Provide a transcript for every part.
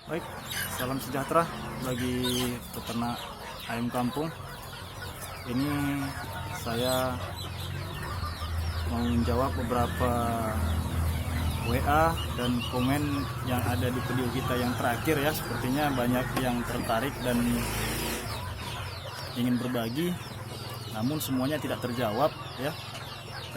Baik, salam sejahtera bagi peternak ayam kampung. Ini saya mau menjawab beberapa WA dan komen yang ada di video kita yang terakhir ya. Sepertinya banyak yang tertarik dan ingin berbagi, namun semuanya tidak terjawab ya.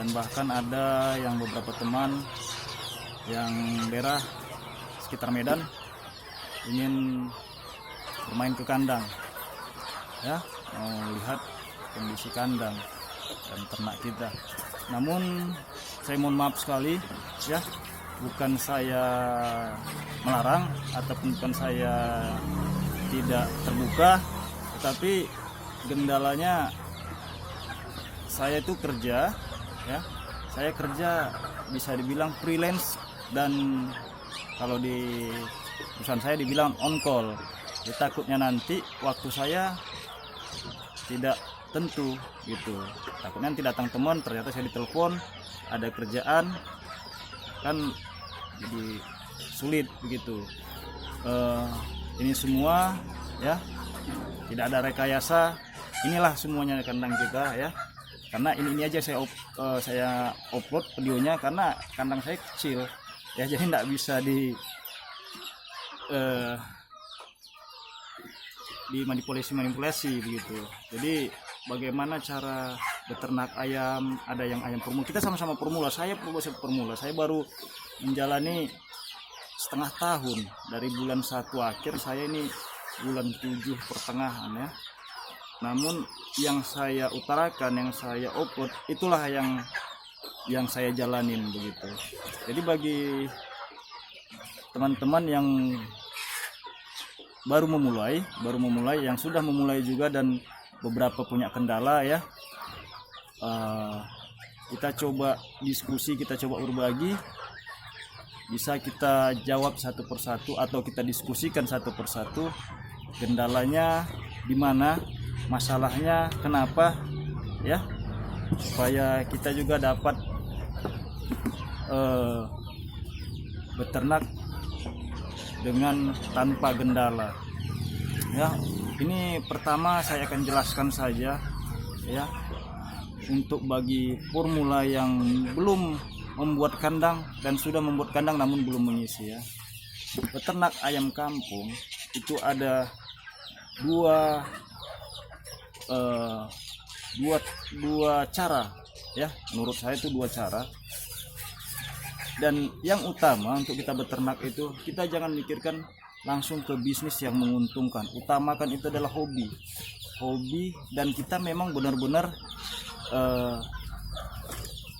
Dan bahkan ada yang beberapa teman yang daerah sekitar Medan ingin bermain ke kandang ya, mau lihat kondisi kandang dan ternak kita. Namun saya mohon maaf sekali ya, bukan saya melarang ataupun bukan saya tidak terbuka, tetapi kendalanya saya itu kerja ya, saya kerja bisa dibilang freelance, dan kalau di perusahaan saya dibilang on call. Ya, takutnya nanti waktu saya tidak tentu gitu. Takutnya nanti datang teman, ternyata saya ditelepon ada kerjaan, kan jadi sulit begitu. Ini semua ya tidak ada rekayasa. Inilah semuanya kandang kita ya. Karena ini aja saya upload videonya karena kandang saya kecil ya, jadi tidak bisa dimanipulasi begitu. Jadi bagaimana cara beternak ayam, ada yang ayam pemula, kita sama-sama pemula. Saya pemula, saya baru menjalani setengah tahun, dari bulan 1 akhir, saya ini bulan 7 pertengahan ya. Namun yang saya utarakan, yang saya upload, itulah yang saya jalanin begitu. Jadi bagi teman-teman yang baru memulai, yang sudah memulai juga dan beberapa punya kendala ya, kita coba diskusi, kita coba berbagi, bisa kita jawab satu persatu atau kita diskusikan satu persatu kendalanya di mana, masalahnya kenapa ya, supaya kita juga dapat beternak dengan tanpa kendala ya. Ini pertama saya akan jelaskan saja ya, untuk bagi formula yang belum membuat kandang dan sudah membuat kandang namun belum mengisi ya. Beternak ayam kampung itu ada dua cara ya, menurut saya itu 2 cara. Dan yang utama untuk kita beternak itu, kita jangan mikirkan langsung ke bisnis yang menguntungkan. Utamakan itu adalah hobi, dan kita memang benar-benar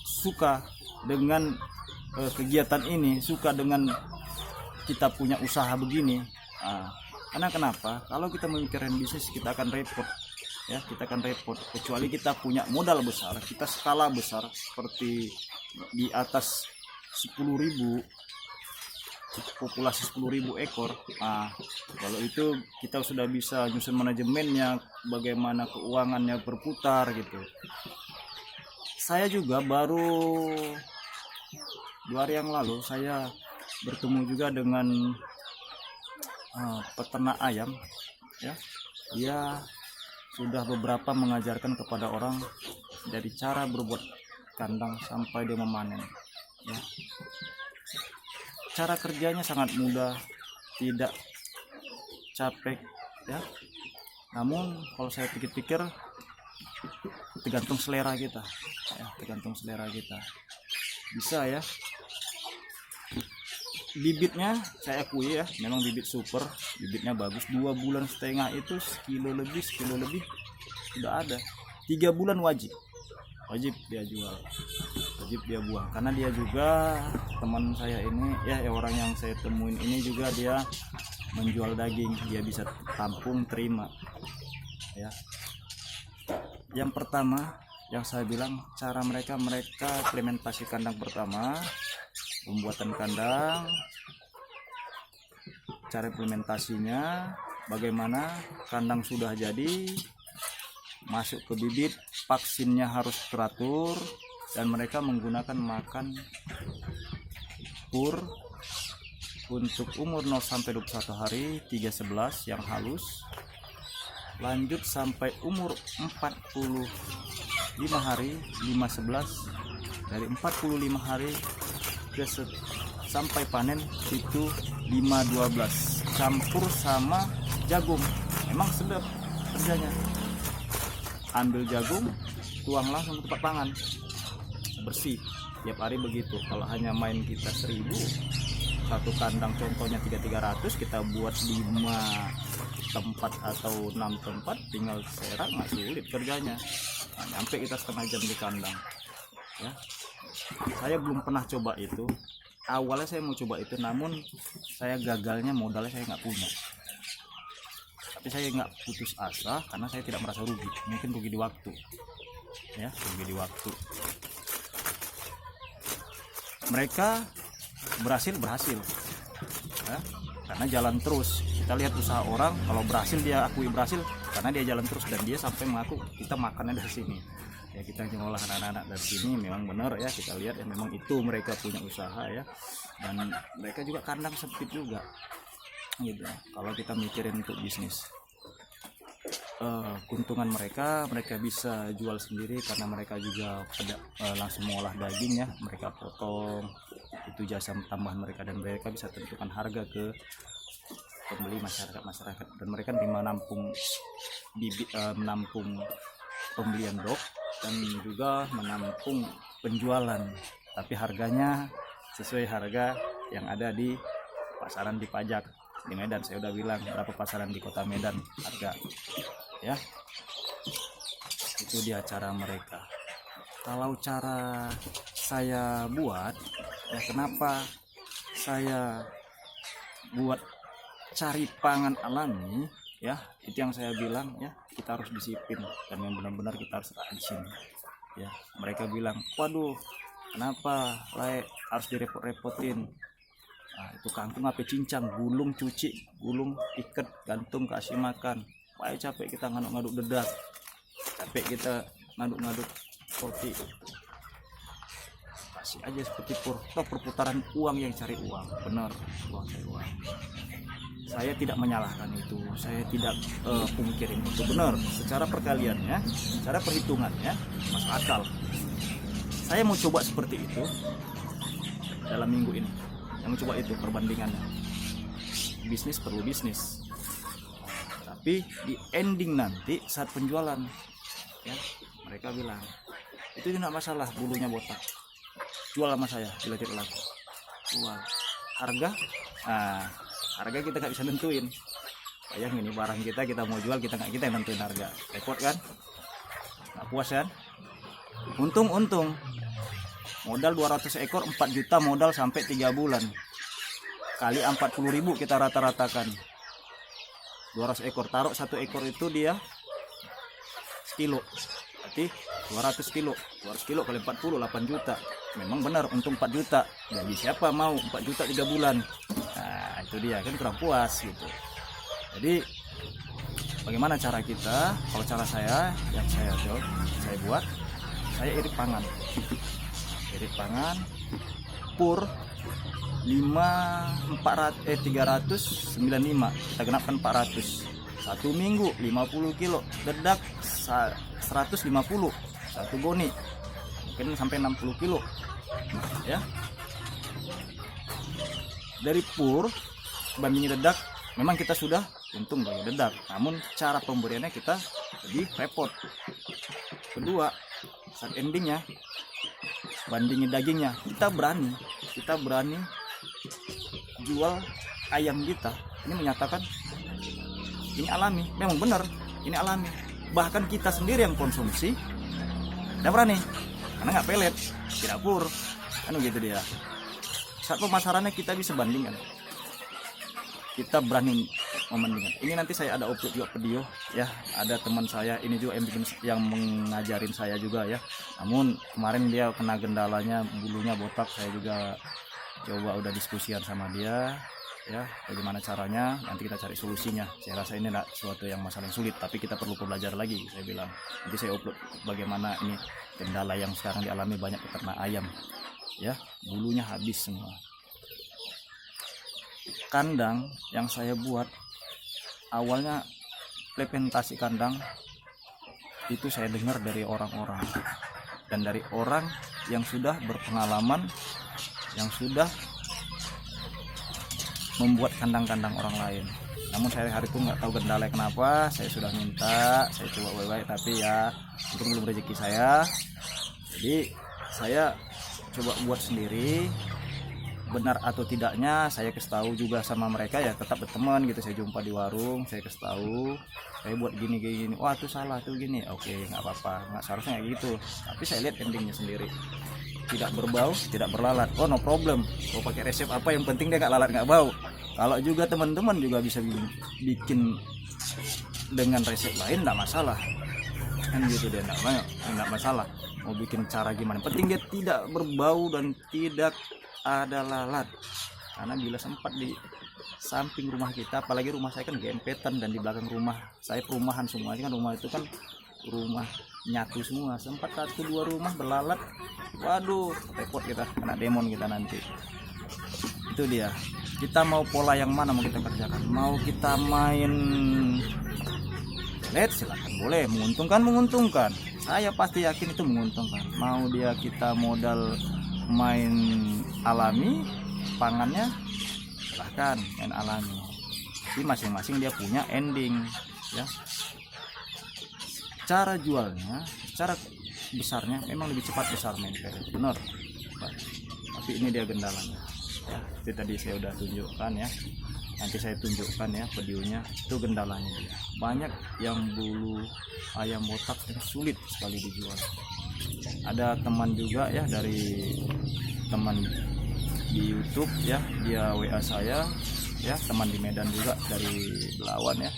suka dengan kegiatan ini, suka dengan kita punya usaha begini. Karena kenapa? Kalau kita memikirkan bisnis, kita akan repot ya, kecuali kita punya modal besar, kita skala besar seperti di atas 10.000, populasi 10.000 ekor. Kalau itu kita sudah bisa nyusun manajemennya, bagaimana keuangannya berputar gitu. Saya juga baru 2 hari yang lalu saya bertemu juga dengan peternak ayam ya. Dia sudah beberapa mengajarkan kepada orang dari cara berbuat kandang sampai dia memanen ya. Cara kerjanya sangat mudah, tidak capek ya. Namun kalau saya pikir-pikir, tergantung selera kita ya, bisa ya. Bibitnya saya akui ya, memang bibit super, bibitnya bagus. 2,5 bulan itu sekilo lebih sudah ada. 3 bulan wajib dia jual, wajib dia buang. Karena dia juga teman saya ini ya, orang yang saya temuin ini juga dia menjual daging, dia bisa tampung terima ya. Yang pertama yang saya bilang, cara mereka implementasi kandang. Pertama, pembuatan kandang, cara implementasinya bagaimana. Kandang sudah jadi, masuk ke bibit, vaksinnya harus teratur, dan mereka menggunakan makan pur Untuk umur 0 sampai 21 hari 311 yang halus. Lanjut sampai umur 45 hari 511. Dari 45 hari sampai panen itu 512. Campur sama jagung. Memang sedap kerjanya. Ambil jagung, tuang langsung ke tempat pangan. Bersih. Tiap hari begitu. Kalau hanya main kita 1000, satu kandang contohnya 300, kita buat 5 tempat atau 6 tempat, tinggal serak, nggak sulit kerjanya. Nah, nyampe kita setengah jam di kandang ya. Saya belum pernah coba itu. Awalnya saya mau coba itu, namun saya gagalnya modalnya saya nggak punya. Tapi saya nggak putus asa karena saya tidak merasa rugi. Mungkin rugi di waktu ya, rugi di waktu. Mereka berhasil ya, karena jalan terus. Kita lihat usaha orang, kalau berhasil dia akui berhasil karena dia jalan terus, dan dia sampai mengaku kita makannya dari sini ya, kita nyolah anak-anak dari sini. Memang benar ya, kita lihat ya, memang itu mereka punya usaha ya, dan mereka juga kandang sempit juga gitu. Kalau kita mikirin untuk bisnis, keuntungan mereka bisa jual sendiri karena mereka juga langsung mengolah daging ya, mereka potong, itu jasa tambahan mereka, dan mereka bisa tentukan harga ke pembeli masyarakat, dan mereka menampung bibit, menampung pembelian dok, dan juga menampung penjualan, tapi harganya sesuai harga yang ada di pasaran di pajak di Medan. Saya udah bilang berapa pasaran di kota Medan harga ya. Itu dia cara mereka. Kalau cara saya buat ya, kenapa saya buat cari pangan alami ya, itu yang saya bilang ya, kita harus disiplin dan yang benar-benar kita harus rajin ya. Mereka bilang, waduh kenapa harus direpot-repotin. Nah, itu kangkung apa cincang, gulung cuci, gulung ikat, gantung, kasih makan. Wah, capek kita ngaduk-ngaduk dedak, capek kita ngaduk-ngaduk roti. Kasih aja seperti perputaran uang yang cari uang. Benar, uang cari uang. Saya tidak menyalahkan itu, saya tidak pungkirin itu, benar. Secara perkaliannya, secara perhitungannya masuk akal. Saya mau coba seperti itu dalam minggu ini. Saya mau coba itu perbandingannya. Bisnis perlu bisnis, tapi di ending nanti saat penjualan ya, mereka bilang itu tidak masalah bulunya botak, jual sama saya bila tidak laku. Jual. Harga, harga kita nggak bisa nentuin. Bayang ini barang kita mau jual, kita yang nentuin harga. Repot kan? Nggak puas kan? Untung modal 200 ekor 4 juta modal sampai 3 bulan kali 40.000 kita rata-ratakan 200 ekor. Taruh 1 ekor itu dia sekilo, berarti 200 kilo 200 kilo kali 40 8 juta. Memang benar untung 4 juta. Jadi siapa mau 4 juta 3 bulan? Nah itu dia kan, kurang puas gitu. Jadi bagaimana cara kita? Kalau cara saya yang saya buat, saya irit pangan pur 395, kita genapkan 400 1 minggu 50 kilo dedak 150 1 goni, mungkin sampai 60 kilo ya. Dari pur bandingin dedak, memang kita sudah untung bagi dedak, namun cara pemberiannya kita lebih repot. Kedua, saat endingnya bandingin dagingnya, kita berani jual ayam kita. Ini menyatakan ini alami, memang benar ini alami. Bahkan kita sendiri yang konsumsi tidak berani karena nggak pelet, tidak pur kan gitu dia. Saat pemasarannya kita bisa bandingkan, kita berani membandingkan. Ini nanti saya ada upload juga video ya, ada teman saya ini juga yang mengajarin saya juga ya. Namun kemarin dia kena gendalanya bulunya botak, saya juga coba udah diskusian sama dia ya, bagaimana caranya, nanti kita cari solusinya. Saya rasa ini tidak sesuatu yang masalah yang sulit, tapi kita perlu belajar lagi, saya bilang. Nanti saya upload bagaimana ini kendala yang sekarang dialami banyak peternak ayam ya, bulunya habis semua. kandang yang saya buat awalnya, implementasi kandang itu saya dengar dari orang-orang dan dari orang yang sudah berpengalaman, yang sudah membuat kandang-kandang orang lain. Namun saya hari itu nggak tahu kendala kenapa, saya sudah minta, saya coba baik-baik, tapi ya mungkin belum rezeki saya. Jadi saya coba buat sendiri. Benar atau tidaknya saya kasih tahu juga sama mereka, ya tetap berteman gitu. Saya jumpa di warung, saya kasih tahu saya buat gini, wah itu salah tuh gini, oke nggak apa-apa, nggak seharusnya kayak gitu. Tapi saya lihat endingnya sendiri, tidak berbau, tidak berlalat, oh no problem, mau pakai resep apa yang penting dia nggak lalat nggak bau. Kalau juga teman-teman juga bisa bikin dengan resep lain nggak masalah kan gitu, dia nggak masalah mau bikin cara gimana, penting dia tidak berbau dan tidak ada lalat. Karena bila sempat di samping rumah kita, apalagi rumah saya kan gempetan, dan di belakang rumah saya perumahan semuanya kan, rumah itu kan rumah nyatu semua, sempat 1-2 rumah berlalat, waduh repot kita, kena demon kita nanti. Itu dia, kita mau pola yang mana mau kita kerjakan, mau kita main let silakan, boleh, menguntungkan, saya pasti yakin itu menguntungkan. Mau dia kita modal main alami pangannya, silahkan main alami, tapi masing-masing dia punya ending ya. Cara jualnya, cara besarnya memang lebih cepat besar mental, benar, tapi ini dia kendalanya ya. Itu tadi saya udah tunjukkan ya, nanti saya tunjukkan ya videonya. Itu kendalanya dia, banyak yang bulu ayam botak yang sulit sekali dijual. Ada teman juga ya, dari teman di YouTube ya, dia WA saya ya, teman di Medan juga dari Belawan ya,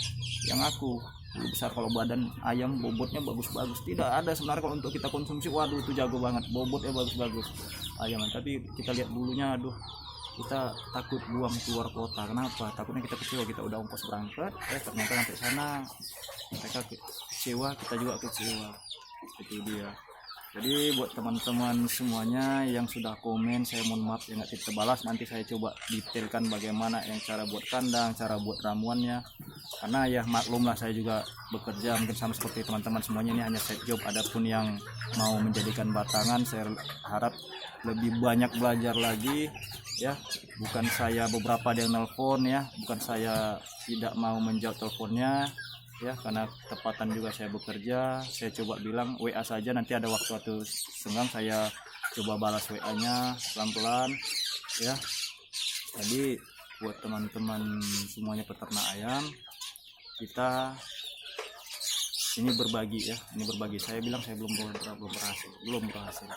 yang aku besar, kalau badan ayam bobotnya bagus-bagus, tidak ada sebenarnya kalau untuk kita konsumsi, waduh itu jago banget, bobotnya bagus-bagus ayam, tapi kita lihat bulunya, aduh kita takut buang keluar kota. Kenapa? Takutnya kita kecewa, kita udah ongkos berangkat ternyata sampai sana mereka kecewa, kita juga kecewa. Itu dia. Jadi buat teman-teman semuanya yang sudah komen, saya mohon maaf ya nggak kita balas. Nanti saya coba detailkan bagaimana yang cara buat kandang, cara buat ramuannya. Karena ya maklumlah, saya juga bekerja mungkin sama seperti teman-teman semuanya, ini hanya side job. Adapun yang mau menjadikan batangan, saya harap lebih banyak belajar lagi ya. Bukan saya beberapa yang nelpon ya, bukan saya tidak mau menjawab teleponnya ya, karena tepatan juga saya bekerja. Saya coba bilang WA saja, nanti ada waktu senggang saya coba balas WA-nya pelan-pelan ya. Jadi buat teman-teman semuanya peternak ayam, kita ini berbagi ya, ini berbagi. Saya bilang saya belum berhasil.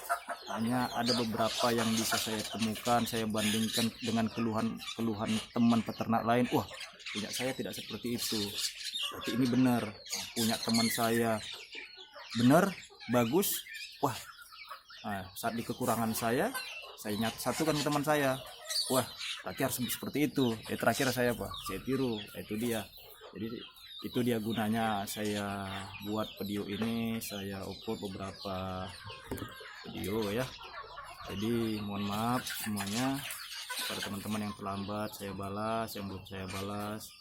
Hanya ada beberapa yang bisa saya temukan, saya bandingkan dengan keluhan teman peternak lain. Wah, punya saya tidak seperti itu, berarti ini benar. Punya teman saya benar, bagus. Wah, nah, saat di kekurangan saya satukan ke teman saya. Wah, berarti harus seperti itu. Terakhir saya tiru. Itu dia. Jadi itu dia gunanya saya buat video ini, saya upload beberapa video ya. Jadi mohon maaf semuanya, pada teman-teman yang terlambat saya balas, yang belum saya balas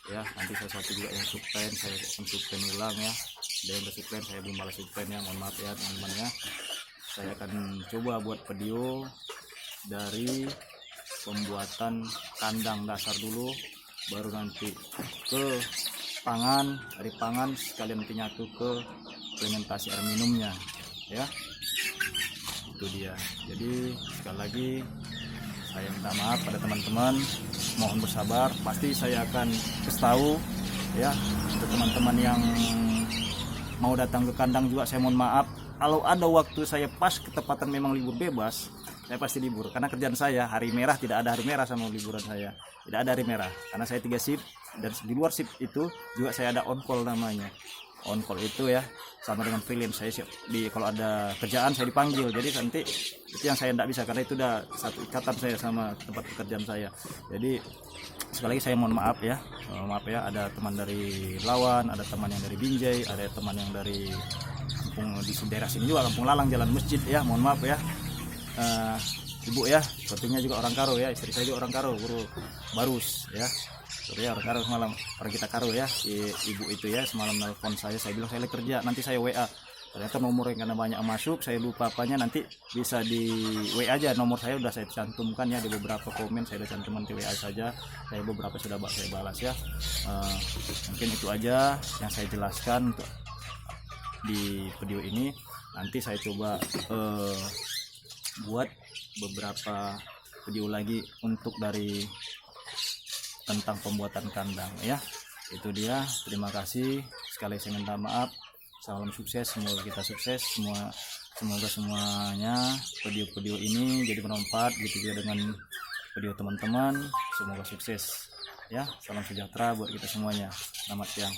ya. Nanti saya satu juga yang subscribe, saya akan subscribe ulang ya. Ada yang subscribe saya belum balas subscribe ya, mohon maaf ya teman-teman ya. Saya akan coba buat video dari pembuatan kandang dasar dulu, baru nanti ke pangan, dari pangan sekalian nanti nyatu ke implementasi air minumnya ya. Itu dia. Jadi sekali lagi saya minta maaf pada teman-teman, mohon bersabar, pasti saya akan kasih tahu ya. Untuk teman-teman yang mau datang ke kandang juga saya mohon maaf, kalau ada waktu saya pas ketepatan memang libur bebas, saya pasti libur, karena kerjaan saya hari merah, tidak ada hari merah sama liburan saya, tidak ada hari merah, karena saya 3 shift, dan di luar shift itu juga saya ada on call namanya. On call itu ya sama dengan freelance, saya siap kalau ada kerjaan saya dipanggil. Jadi nanti itu yang saya tidak bisa, karena itu udah satu ikatan saya sama tempat pekerjaan saya. Jadi sekali lagi saya mohon maaf ya, ada teman dari Lawan, ada teman yang dari Binjai, ada teman yang dari kampung di daerah sini juga, Kampung Lalang, Jalan Masjid ya. Mohon maaf ya. Ibu ya, sepertinya juga orang Karo ya, istri saya juga orang Karo, bro. Barus ya. Sorry ya, orang semalam orang kita karo ya, si ibu itu ya semalam nelpon saya bilang saya lagi kerja, nanti saya WA. Ternyata nomor yang karena banyak masuk, saya lupa apanya, nanti bisa di WA aja, nomor saya udah saya cantumkan ya di beberapa komen, saya udah cantumkan di WA saja, saya beberapa sudah saya balas ya. Mungkin itu aja yang saya jelaskan untuk di video ini. Nanti saya coba buat beberapa video lagi untuk dari tentang pembuatan kandang ya. Itu dia, terima kasih sekali, saya minta maaf, salam sukses, semoga kita sukses semua, semoga semuanya video-video ini jadi bermanfaat gitu juga dengan video teman-teman, semoga sukses ya. Salam sejahtera buat kita semuanya, selamat siang.